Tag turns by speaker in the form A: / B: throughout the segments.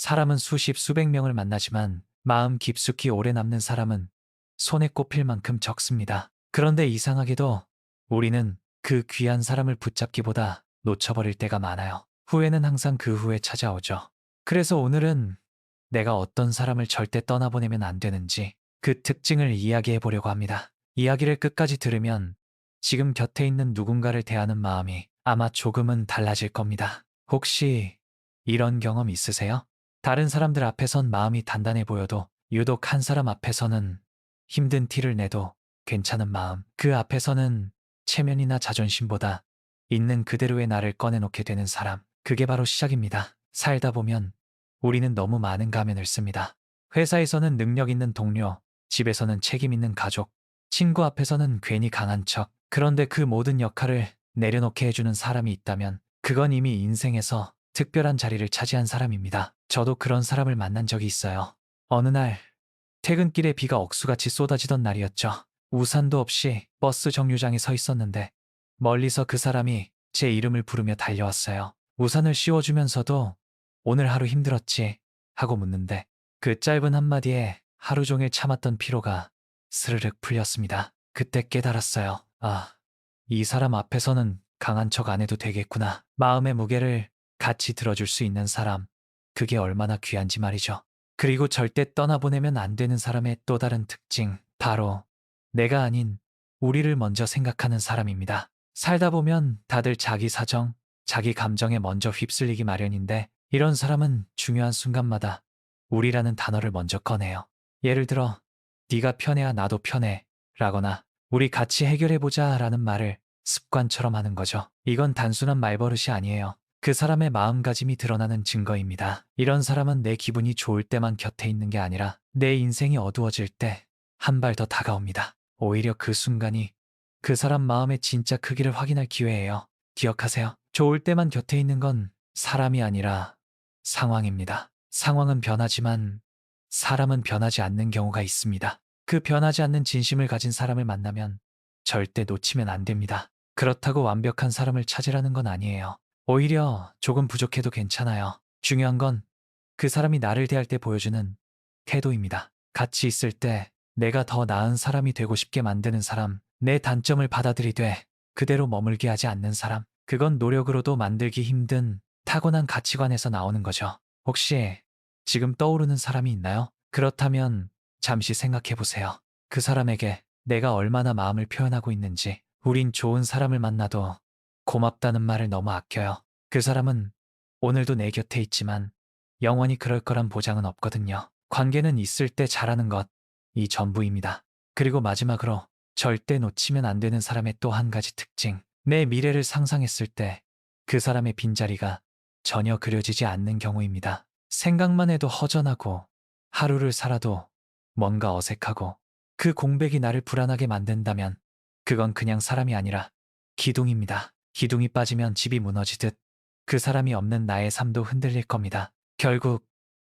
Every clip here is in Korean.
A: 사람은 수십 수백 명을 만나지만 마음 깊숙이 오래 남는 사람은 손에 꼽힐 만큼 적습니다. 그런데 이상하게도 우리는 그 귀한 사람을 붙잡기보다 놓쳐버릴 때가 많아요. 후회는 항상 그 후에 찾아오죠. 그래서 오늘은 내가 어떤 사람을 절대 떠나보내면 안 되는지 그 특징을 이야기해 보려고 합니다. 이야기를 끝까지 들으면 지금 곁에 있는 누군가를 대하는 마음이 아마 조금은 달라질 겁니다. 혹시 이런 경험 있으세요? 다른 사람들 앞에선 마음이 단단해 보여도 유독 한 사람 앞에서는 힘든 티를 내도 괜찮은 마음, 그 앞에서는 체면이나 자존심보다 있는 그대로의 나를 꺼내놓게 되는 사람, 그게 바로 시작입니다. 살다 보면 우리는 너무 많은 가면을 씁니다. 회사에서는 능력 있는 동료, 집에서는 책임 있는 가족, 친구 앞에서는 괜히 강한 척. 그런데 그 모든 역할을 내려놓게 해주는 사람이 있다면 그건 이미 인생에서 특별한 자리를 차지한 사람입니다. 저도 그런 사람을 만난 적이 있어요. 어느 날 퇴근길에 비가 억수같이 쏟아지던 날이었죠. 우산도 없이 버스 정류장에 서 있었는데 멀리서 그 사람이 제 이름을 부르며 달려왔어요. 우산을 씌워주면서도 오늘 하루 힘들었지? 하고 묻는데 그 짧은 한마디에 하루 종일 참았던 피로가 스르륵 풀렸습니다. 그때 깨달았어요. 아, 이 사람 앞에서는 강한 척 안 해도 되겠구나. 마음의 무게를 같이 들어줄 수 있는 사람. 그게 얼마나 귀한지 말이죠. 그리고 절대 떠나보내면 안 되는 사람의 또 다른 특징. 바로 내가 아닌 우리를 먼저 생각하는 사람입니다. 살다 보면 다들 자기 사정, 자기 감정에 먼저 휩쓸리기 마련인데 이런 사람은 중요한 순간마다 우리라는 단어를 먼저 꺼내요. 예를 들어 네가 편해야 나도 편해 라거나 우리 같이 해결해보자 라는 말을 습관처럼 하는 거죠. 이건 단순한 말버릇이 아니에요. 그 사람의 마음가짐이 드러나는 증거입니다. 이런 사람은 내 기분이 좋을 때만 곁에 있는 게 아니라 내 인생이 어두워질 때 한 발 더 다가옵니다. 오히려 그 순간이 그 사람 마음의 진짜 크기를 확인할 기회예요. 기억하세요. 좋을 때만 곁에 있는 건 사람이 아니라 상황입니다. 상황은 변하지만 사람은 변하지 않는 경우가 있습니다. 그 변하지 않는 진심을 가진 사람을 만나면 절대 놓치면 안 됩니다. 그렇다고 완벽한 사람을 찾으라는 건 아니에요. 오히려 조금 부족해도 괜찮아요. 중요한 건 그 사람이 나를 대할 때 보여주는 태도입니다. 같이 있을 때 내가 더 나은 사람이 되고 싶게 만드는 사람, 내 단점을 받아들이되 그대로 머물게 하지 않는 사람, 그건 노력으로도 만들기 힘든 타고난 가치관에서 나오는 거죠. 혹시 지금 떠오르는 사람이 있나요? 그렇다면 잠시 생각해 보세요. 그 사람에게 내가 얼마나 마음을 표현하고 있는지. 우린 좋은 사람을 만나도 고맙다는 말을 너무 아껴요. 그 사람은 오늘도 내 곁에 있지만 영원히 그럴 거란 보장은 없거든요. 관계는 있을 때 잘하는 것, 이 전부입니다. 그리고 마지막으로 절대 놓치면 안 되는 사람의 또 한 가지 특징. 내 미래를 상상했을 때 그 사람의 빈자리가 전혀 그려지지 않는 경우입니다. 생각만 해도 허전하고 하루를 살아도 뭔가 어색하고 그 공백이 나를 불안하게 만든다면 그건 그냥 사람이 아니라 기둥입니다. 기둥이 빠지면 집이 무너지듯 그 사람이 없는 나의 삶도 흔들릴 겁니다. 결국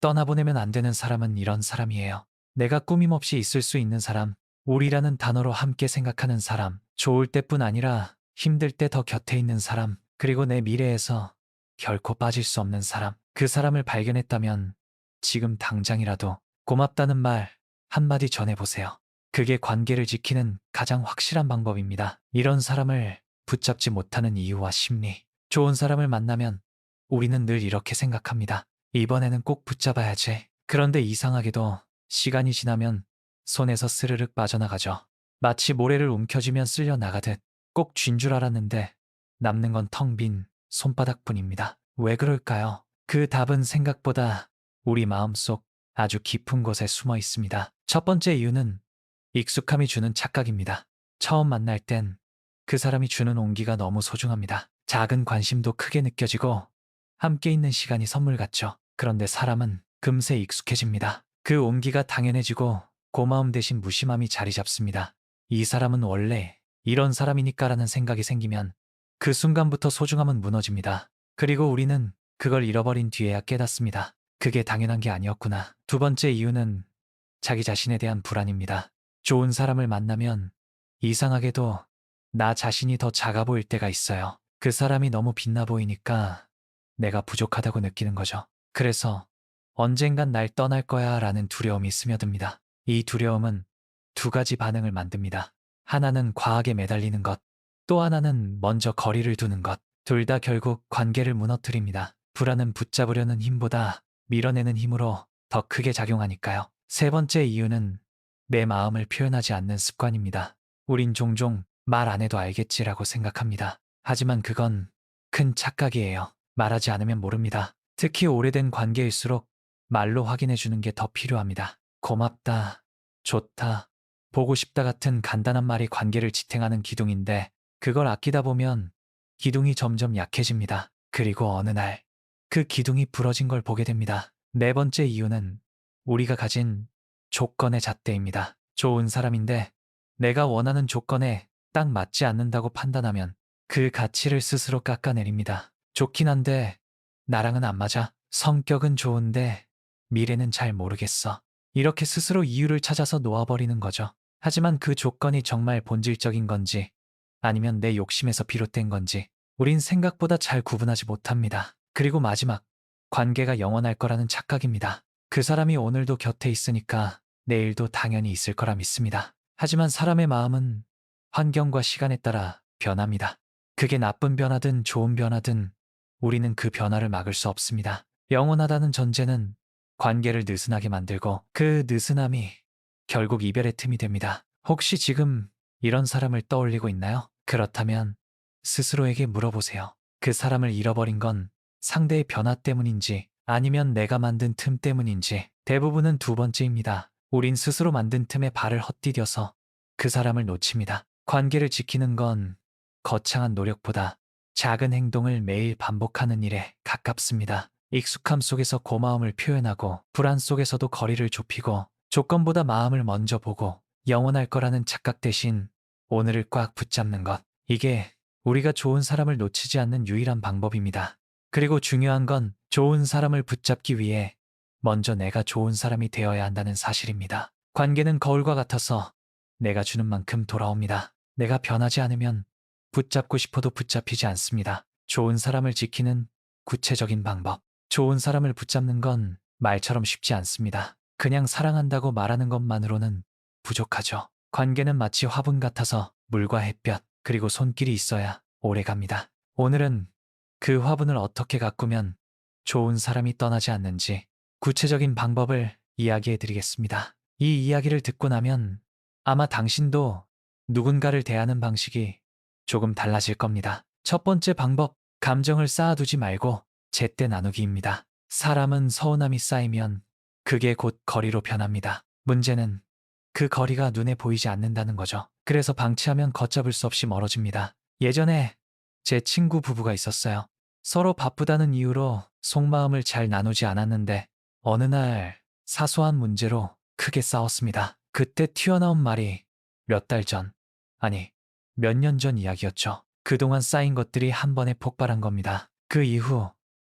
A: 떠나보내면 안 되는 사람은 이런 사람이에요. 내가 꾸밈없이 있을 수 있는 사람, 우리라는 단어로 함께 생각하는 사람, 좋을 때뿐 아니라 힘들 때 더 곁에 있는 사람, 그리고 내 미래에서 결코 빠질 수 없는 사람, 그 사람을 발견했다면 지금 당장이라도 고맙다는 말 한마디 전해보세요. 그게 관계를 지키는 가장 확실한 방법입니다. 이런 사람을 붙잡지 못하는 이유와 심리. 좋은 사람을 만나면 우리는 늘 이렇게 생각합니다. 이번에는 꼭 붙잡아야지. 그런데 이상하게도 시간이 지나면 손에서 스르륵 빠져나가죠. 마치 모래를 움켜쥐면 쓸려 나가듯 꼭 쥔 줄 알았는데 남는 건 텅 빈 손바닥뿐입니다. 왜 그럴까요? 그 답은 생각보다 우리 마음속 아주 깊은 곳에 숨어 있습니다. 첫 번째 이유는 익숙함이 주는 착각입니다. 처음 만날 땐 그 사람이 주는 온기가 너무 소중합니다. 작은 관심도 크게 느껴지고 함께 있는 시간이 선물 같죠. 그런데 사람은 금세 익숙해집니다. 그 온기가 당연해지고 고마움 대신 무심함이 자리 잡습니다. 이 사람은 원래 이런 사람이니까라는 생각이 생기면 그 순간부터 소중함은 무너집니다. 그리고 우리는 그걸 잃어버린 뒤에야 깨닫습니다. 그게 당연한 게 아니었구나. 두 번째 이유는 자기 자신에 대한 불안입니다. 좋은 사람을 만나면 이상하게도 나 자신이 더 작아 보일 때가 있어요. 그 사람이 너무 빛나 보이니까 내가 부족하다고 느끼는 거죠. 그래서 언젠간 날 떠날 거야 라는 두려움이 스며듭니다. 이 두려움은 두 가지 반응을 만듭니다. 하나는 과하게 매달리는 것, 또 하나는 먼저 거리를 두는 것. 둘 다 결국 관계를 무너뜨립니다. 불안은 붙잡으려는 힘보다 밀어내는 힘으로 더 크게 작용하니까요. 세 번째 이유는 내 마음을 표현하지 않는 습관입니다. 우린 종종 말 안 해도 알겠지라고 생각합니다. 하지만 그건 큰 착각이에요. 말하지 않으면 모릅니다. 특히 오래된 관계일수록 말로 확인해 주는 게 더 필요합니다. 고맙다, 좋다, 보고 싶다 같은 간단한 말이 관계를 지탱하는 기둥인데 그걸 아끼다 보면 기둥이 점점 약해집니다. 그리고 어느 날 그 기둥이 부러진 걸 보게 됩니다. 네 번째 이유는 우리가 가진 조건의 잣대입니다. 좋은 사람인데 내가 원하는 조건에 딱 맞지 않는다고 판단하면 그 가치를 스스로 깎아내립니다. 좋긴 한데 나랑은 안 맞아. 성격은 좋은데 미래는 잘 모르겠어. 이렇게 스스로 이유를 찾아서 놓아버리는 거죠. 하지만 그 조건이 정말 본질적인 건지 아니면 내 욕심에서 비롯된 건지 우린 생각보다 잘 구분하지 못합니다. 그리고 마지막, 관계가 영원할 거라는 착각입니다. 그 사람이 오늘도 곁에 있으니까 내일도 당연히 있을 거라 믿습니다. 하지만 사람의 마음은 환경과 시간에 따라 변합니다. 그게 나쁜 변화든 좋은 변화든 우리는 그 변화를 막을 수 없습니다. 영원하다는 전제는 관계를 느슨하게 만들고 그 느슨함이 결국 이별의 틈이 됩니다. 혹시 지금 이런 사람을 떠올리고 있나요? 그렇다면 스스로에게 물어보세요. 그 사람을 잃어버린 건 상대의 변화 때문인지 아니면 내가 만든 틈 때문인지. 대부분은 두 번째입니다. 우린 스스로 만든 틈에 발을 헛디뎌서 그 사람을 놓칩니다. 관계를 지키는 건 거창한 노력보다 작은 행동을 매일 반복하는 일에 가깝습니다. 익숙함 속에서 고마움을 표현하고 불안 속에서도 거리를 좁히고 조건보다 마음을 먼저 보고 영원할 거라는 착각 대신 오늘을 꽉 붙잡는 것. 이게 우리가 좋은 사람을 놓치지 않는 유일한 방법입니다. 그리고 중요한 건 좋은 사람을 붙잡기 위해 먼저 내가 좋은 사람이 되어야 한다는 사실입니다. 관계는 거울과 같아서 내가 주는 만큼 돌아옵니다. 내가 변하지 않으면 붙잡고 싶어도 붙잡히지 않습니다. 좋은 사람을 지키는 구체적인 방법. 좋은 사람을 붙잡는 건 말처럼 쉽지 않습니다. 그냥 사랑한다고 말하는 것만으로는 부족하죠. 관계는 마치 화분 같아서 물과 햇볕, 그리고 손길이 있어야 오래 갑니다. 오늘은 그 화분을 어떻게 가꾸면 좋은 사람이 떠나지 않는지 구체적인 방법을 이야기해 드리겠습니다. 이 이야기를 듣고 나면 아마 당신도 누군가를 대하는 방식이 조금 달라질 겁니다. 첫 번째 방법, 감정을 쌓아두지 말고 제때 나누기입니다. 사람은 서운함이 쌓이면 그게 곧 거리로 변합니다. 문제는 그 거리가 눈에 보이지 않는다는 거죠. 그래서 방치하면 걷잡을 수 없이 멀어집니다. 예전에 제 친구 부부가 있었어요. 서로 바쁘다는 이유로 속마음을 잘 나누지 않았는데 어느 날 사소한 문제로 크게 싸웠습니다. 그때 튀어나온 말이 몇 달 전, 아니 몇 년 전 이야기였죠. 그동안 쌓인 것들이 한 번에 폭발한 겁니다. 그 이후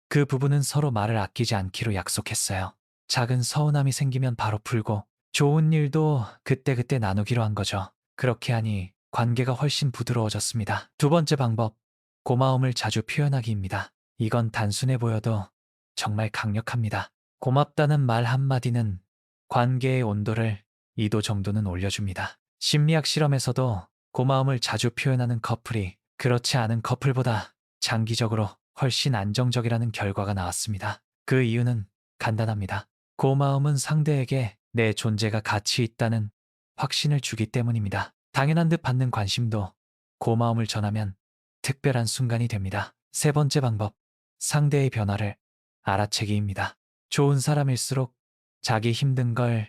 A: 그 부부는 서로 말을 아끼지 않기로 약속했어요. 작은 서운함이 생기면 바로 풀고 좋은 일도 그때그때 나누기로 한 거죠. 그렇게 하니 관계가 훨씬 부드러워졌습니다. 두 번째 방법, 고마움을 자주 표현하기입니다. 이건 단순해 보여도 정말 강력합니다. 고맙다는 말 한마디는 관계의 온도를 2도 정도는 올려줍니다. 심리학 실험에서도 고마움을 자주 표현하는 커플이 그렇지 않은 커플보다 장기적으로 훨씬 안정적이라는 결과가 나왔습니다. 그 이유는 간단합니다. 고마움은 상대에게 내 존재가 가치 있다는 확신을 주기 때문입니다. 당연한 듯 받는 관심도 고마움을 전하면 특별한 순간이 됩니다. 세 번째 방법, 상대의 변화를 알아채기입니다. 좋은 사람일수록 자기 힘든 걸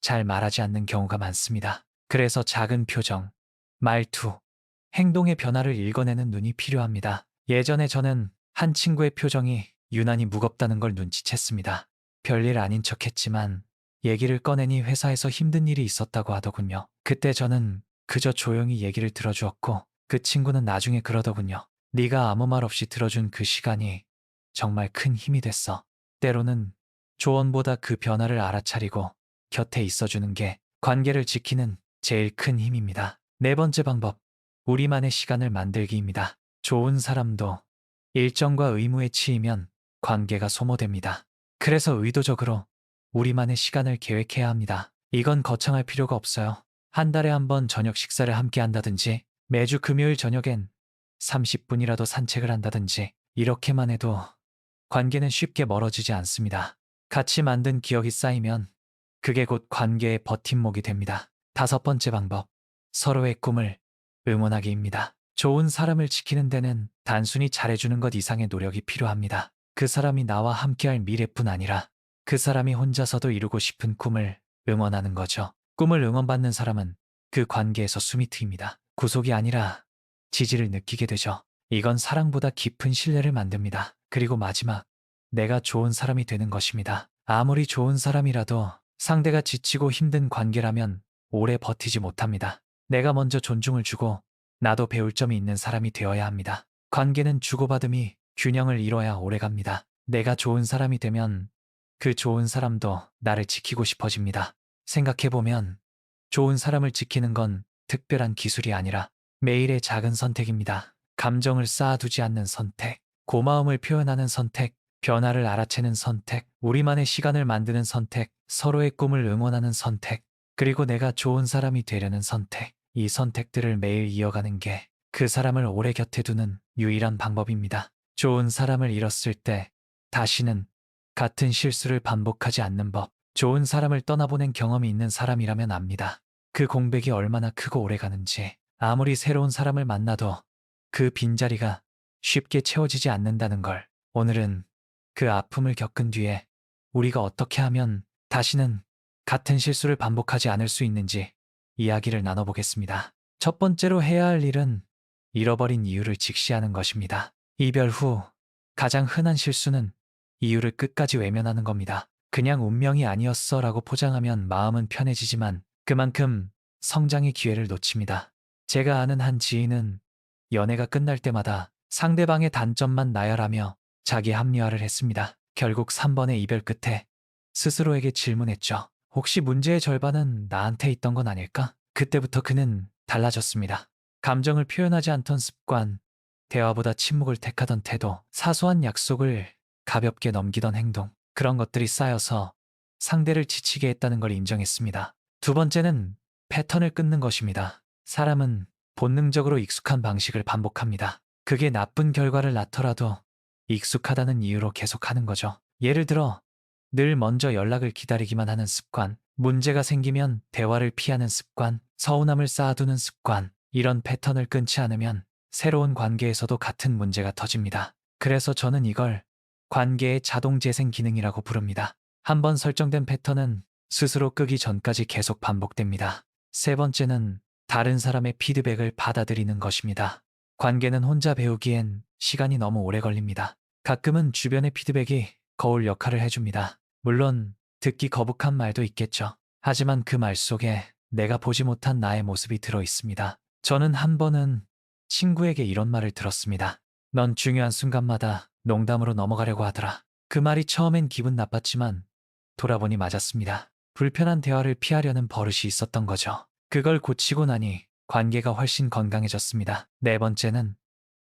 A: 잘 말하지 않는 경우가 많습니다. 그래서 작은 표정, 말투, 행동의 변화를 읽어내는 눈이 필요합니다. 예전에 저는 한 친구의 표정이 유난히 무겁다는 걸 눈치챘습니다. 별일 아닌 척했지만 얘기를 꺼내니 회사에서 힘든 일이 있었다고 하더군요. 그때 저는 그저 조용히 얘기를 들어주었고 그 친구는 나중에 그러더군요. 네가 아무 말 없이 들어준 그 시간이 정말 큰 힘이 됐어. 때로는 조언보다 그 변화를 알아차리고 곁에 있어주는 게 관계를 지키는 제일 큰 힘입니다. 네 번째 방법, 우리만의 시간을 만들기입니다. 좋은 사람도 일정과 의무에 치이면 관계가 소모됩니다. 그래서 의도적으로 우리만의 시간을 계획해야 합니다. 이건 거창할 필요가 없어요. 한 달에 한 번 저녁 식사를 함께 한다든지, 매주 금요일 저녁엔 30분이라도 산책을 한다든지, 이렇게만 해도 관계는 쉽게 멀어지지 않습니다. 같이 만든 기억이 쌓이면 그게 곧 관계의 버팀목이 됩니다. 다섯 번째 방법, 서로의 꿈을 응원하기입니다. 좋은 사람을 지키는 데는 단순히 잘해주는 것 이상의 노력이 필요합니다. 그 사람이 나와 함께할 미래뿐 아니라 그 사람이 혼자서도 이루고 싶은 꿈을 응원하는 거죠. 꿈을 응원받는 사람은 그 관계에서 숨이 트입니다. 구속이 아니라 지지를 느끼게 되죠. 이건 사랑보다 깊은 신뢰를 만듭니다. 그리고 마지막, 내가 좋은 사람이 되는 것입니다. 아무리 좋은 사람이라도 상대가 지치고 힘든 관계라면 오래 버티지 못합니다. 내가 먼저 존중을 주고 나도 배울 점이 있는 사람이 되어야 합니다. 관계는 주고받음이 균형을 이뤄야 오래갑니다. 내가 좋은 사람이 되면 그 좋은 사람도 나를 지키고 싶어집니다. 생각해보면 좋은 사람을 지키는 건 특별한 기술이 아니라 매일의 작은 선택입니다. 감정을 쌓아두지 않는 선택, 고마움을 표현하는 선택, 변화를 알아채는 선택, 우리만의 시간을 만드는 선택, 서로의 꿈을 응원하는 선택, 그리고 내가 좋은 사람이 되려는 선택. 이 선택들을 매일 이어가는 게 그 사람을 오래 곁에 두는 유일한 방법입니다. 좋은 사람을 잃었을 때 다시는 같은 실수를 반복하지 않는 법. 좋은 사람을 떠나보낸 경험이 있는 사람이라면 압니다. 그 공백이 얼마나 크고 오래 가는지. 아무리 새로운 사람을 만나도 그 빈자리가 쉽게 채워지지 않는다는 걸. 오늘은 그 아픔을 겪은 뒤에 우리가 어떻게 하면 다시는 같은 실수를 반복하지 않을 수 있는지 이야기를 나눠보겠습니다. 첫 번째로 해야 할 일은 잃어버린 이유를 직시하는 것입니다. 이별 후 가장 흔한 실수는 이유를 끝까지 외면하는 겁니다. 그냥 운명이 아니었어 라고 포장하면 마음은 편해지지만 그만큼 성장의 기회를 놓칩니다. 제가 아는 한 지인은 연애가 끝날 때마다 상대방의 단점만 나열하며 자기 합리화를 했습니다. 결국 3번의 이별 끝에 스스로에게 질문했죠. 혹시 문제의 절반은 나한테 있던 건 아닐까? 그때부터 그는 달라졌습니다. 감정을 표현하지 않던 습관, 대화보다 침묵을 택하던 태도, 사소한 약속을 가볍게 넘기던 행동, 그런 것들이 쌓여서 상대를 지치게 했다는 걸 인정했습니다. 두 번째는 패턴을 끊는 것입니다. 사람은 본능적으로 익숙한 방식을 반복합니다. 그게 나쁜 결과를 낳더라도 익숙하다는 이유로 계속하는 거죠. 예를 들어, 늘 먼저 연락을 기다리기만 하는 습관, 문제가 생기면 대화를 피하는 습관, 서운함을 쌓아두는 습관, 이런 패턴을 끊지 않으면 새로운 관계에서도 같은 문제가 터집니다. 그래서 저는 이걸 관계의 자동 재생 기능이라고 부릅니다. 한번 설정된 패턴은 스스로 끄기 전까지 계속 반복됩니다. 세 번째는 다른 사람의 피드백을 받아들이는 것입니다. 관계는 혼자 배우기엔 시간이 너무 오래 걸립니다. 가끔은 주변의 피드백이 거울 역할을 해줍니다. 물론 듣기 거북한 말도 있겠죠. 하지만 그 말 속에 내가 보지 못한 나의 모습이 들어 있습니다. 저는 한 번은 친구에게 이런 말을 들었습니다. 넌 중요한 순간마다 농담으로 넘어가려고 하더라. 그 말이 처음엔 기분 나빴지만 돌아보니 맞았습니다. 불편한 대화를 피하려는 버릇이 있었던 거죠. 그걸 고치고 나니 관계가 훨씬 건강해졌습니다. 네 번째는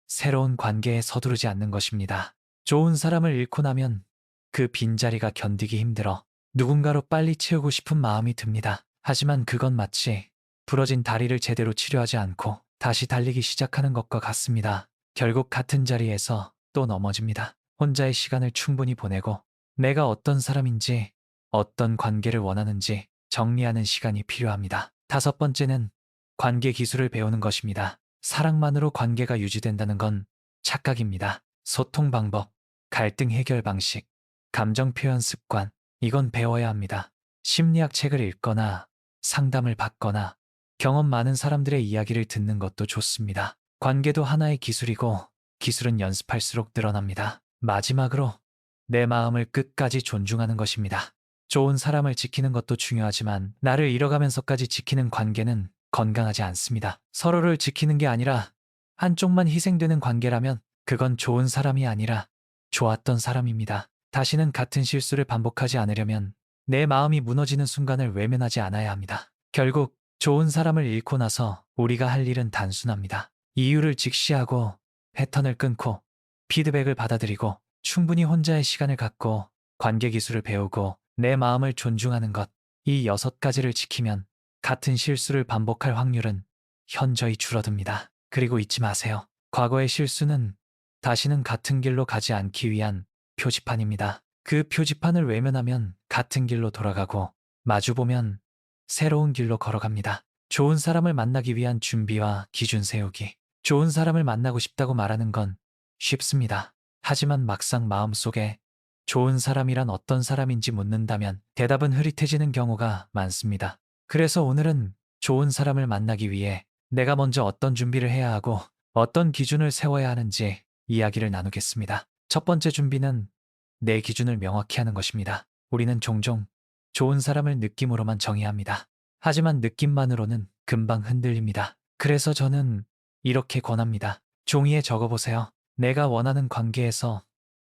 A: 새로운 관계에 서두르지 않는 것입니다. 좋은 사람을 잃고 나면 그 빈자리가 견디기 힘들어 누군가로 빨리 채우고 싶은 마음이 듭니다. 하지만 그건 마치 부러진 다리를 제대로 치료하지 않고 다시 달리기 시작하는 것과 같습니다. 결국 같은 자리에서 또 넘어집니다. 혼자의 시간을 충분히 보내고 내가 어떤 사람인지, 어떤 관계를 원하는지 정리하는 시간이 필요합니다. 다섯 번째는 관계 기술을 배우는 것입니다. 사랑만으로 관계가 유지된다는 건 착각입니다. 소통 방법, 갈등 해결 방식, 감정 표현 습관, 이건 배워야 합니다. 심리학 책을 읽거나 상담을 받거나 경험 많은 사람들의 이야기를 듣는 것도 좋습니다. 관계도 하나의 기술이고 기술은 연습할수록 늘어납니다. 마지막으로 내 마음을 끝까지 존중하는 것입니다. 좋은 사람을 지키는 것도 중요하지만 나를 잃어가면서까지 지키는 관계는 건강하지 않습니다. 서로를 지키는 게 아니라 한쪽만 희생되는 관계라면 그건 좋은 사람이 아니라 좋았던 사람입니다. 다시는 같은 실수를 반복하지 않으려면 내 마음이 무너지는 순간을 외면하지 않아야 합니다. 결국 좋은 사람을 잃고 나서 우리가 할 일은 단순합니다. 이유를 직시하고 패턴을 끊고 피드백을 받아들이고 충분히 혼자의 시간을 갖고 관계 기술을 배우고 내 마음을 존중하는 것. 이 6가지를 지키면 같은 실수를 반복할 확률은 현저히 줄어듭니다. 그리고 잊지 마세요. 과거의 실수는 다시는 같은 길로 가지 않기 위한 표지판입니다. 그 표지판을 외면하면 같은 길로 돌아가고 마주보면 새로운 길로 걸어갑니다. 좋은 사람을 만나기 위한 준비와 기준 세우기. 좋은 사람을 만나고 싶다고 말하는 건 쉽습니다. 하지만 막상 마음속에 좋은 사람이란 어떤 사람인지 묻는다면 대답은 흐릿해지는 경우가 많습니다. 그래서 오늘은 좋은 사람을 만나기 위해 내가 먼저 어떤 준비를 해야 하고 어떤 기준을 세워야 하는지 이야기를 나누겠습니다. 첫 번째 준비는 내 기준을 명확히 하는 것입니다. 우리는 종종 좋은 사람을 느낌으로만 정의합니다. 하지만 느낌만으로는 금방 흔들립니다. 그래서 저는 이렇게 권합니다. 종이에 적어보세요. 내가 원하는 관계에서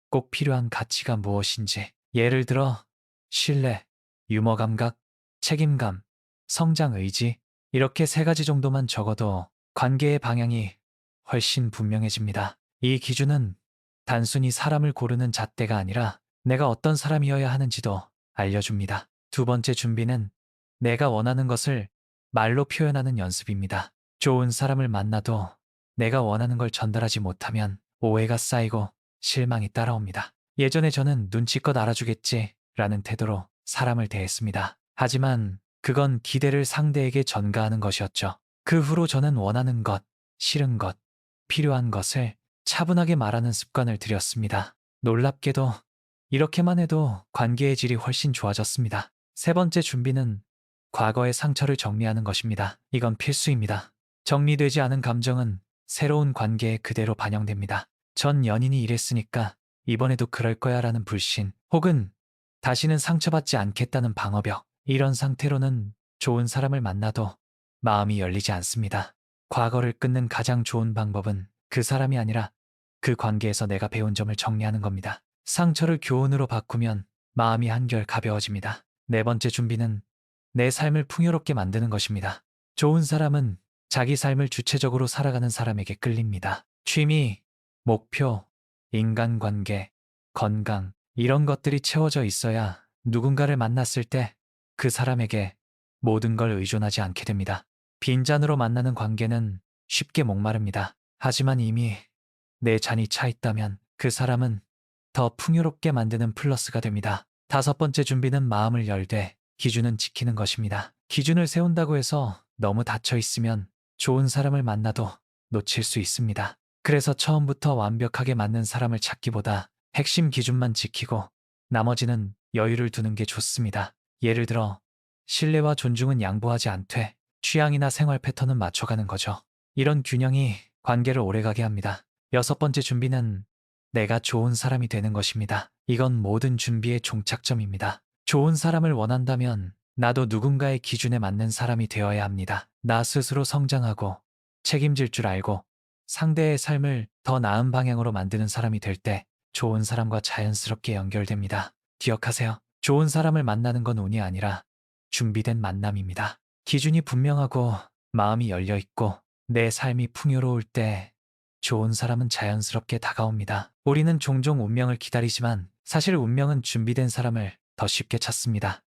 A: 꼭 필요한 가치가 무엇인지. 예를 들어 신뢰, 유머 감각, 책임감, 성장 의지, 이렇게 3가지 정도만 적어도 관계의 방향이 훨씬 분명해집니다. 이 기준은 단순히 사람을 고르는 잣대가 아니라 내가 어떤 사람이어야 하는지도 알려줍니다. 두 번째 준비는 내가 원하는 것을 말로 표현하는 연습입니다. 좋은 사람을 만나도 내가 원하는 걸 전달하지 못하면 오해가 쌓이고 실망이 따라옵니다. 예전에 저는 눈치껏 알아주겠지 라는 태도로 사람을 대했습니다. 하지만 그건 기대를 상대에게 전가하는 것이었죠. 그 후로 저는 원하는 것, 싫은 것, 필요한 것을 차분하게 말하는 습관을 들였습니다. 놀랍게도 이렇게만 해도 관계의 질이 훨씬 좋아졌습니다. 세 번째 준비는 과거의 상처를 정리하는 것입니다. 이건 필수입니다. 정리되지 않은 감정은 새로운 관계에 그대로 반영됩니다. 전 연인이 이랬으니까 이번에도 그럴 거야 라는 불신, 혹은 다시는 상처받지 않겠다는 방어벽, 이런 상태로는 좋은 사람을 만나도 마음이 열리지 않습니다. 과거를 끊는 가장 좋은 방법은 그 사람이 아니라 그 관계에서 내가 배운 점을 정리하는 겁니다. 상처를 교훈으로 바꾸면 마음이 한결 가벼워집니다. 네 번째 준비는 내 삶을 풍요롭게 만드는 것입니다. 좋은 사람은 자기 삶을 주체적으로 살아가는 사람에게 끌립니다. 취미, 목표, 인간관계, 건강, 이런 것들이 채워져 있어야 누군가를 만났을 때 그 사람에게 모든 걸 의존하지 않게 됩니다. 빈잔으로 만나는 관계는 쉽게 목마릅니다. 하지만 이미 내 잔이 차 있다면 그 사람은 더 풍요롭게 만드는 플러스가 됩니다. 다섯 번째 준비는 마음을 열되 기준은 지키는 것입니다. 기준을 세운다고 해서 너무 닫혀 있으면 좋은 사람을 만나도 놓칠 수 있습니다. 그래서 처음부터 완벽하게 맞는 사람을 찾기보다 핵심 기준만 지키고 나머지는 여유를 두는 게 좋습니다. 예를 들어 신뢰와 존중은 양보하지 않되 취향이나 생활 패턴은 맞춰가는 거죠. 이런 균형이 관계를 오래가게 합니다. 여섯 번째 준비는 내가 좋은 사람이 되는 것입니다. 이건 모든 준비의 종착점입니다. 좋은 사람을 원한다면 나도 누군가의 기준에 맞는 사람이 되어야 합니다. 나 스스로 성장하고 책임질 줄 알고 상대의 삶을 더 나은 방향으로 만드는 사람이 될 때 좋은 사람과 자연스럽게 연결됩니다. 기억하세요. 좋은 사람을 만나는 건 운이 아니라 준비된 만남입니다. 기준이 분명하고 마음이 열려 있고 내 삶이 풍요로울 때 좋은 사람은 자연스럽게 다가옵니다. 우리는 종종 운명을 기다리지만 사실 운명은 준비된 사람을 더 쉽게 찾습니다.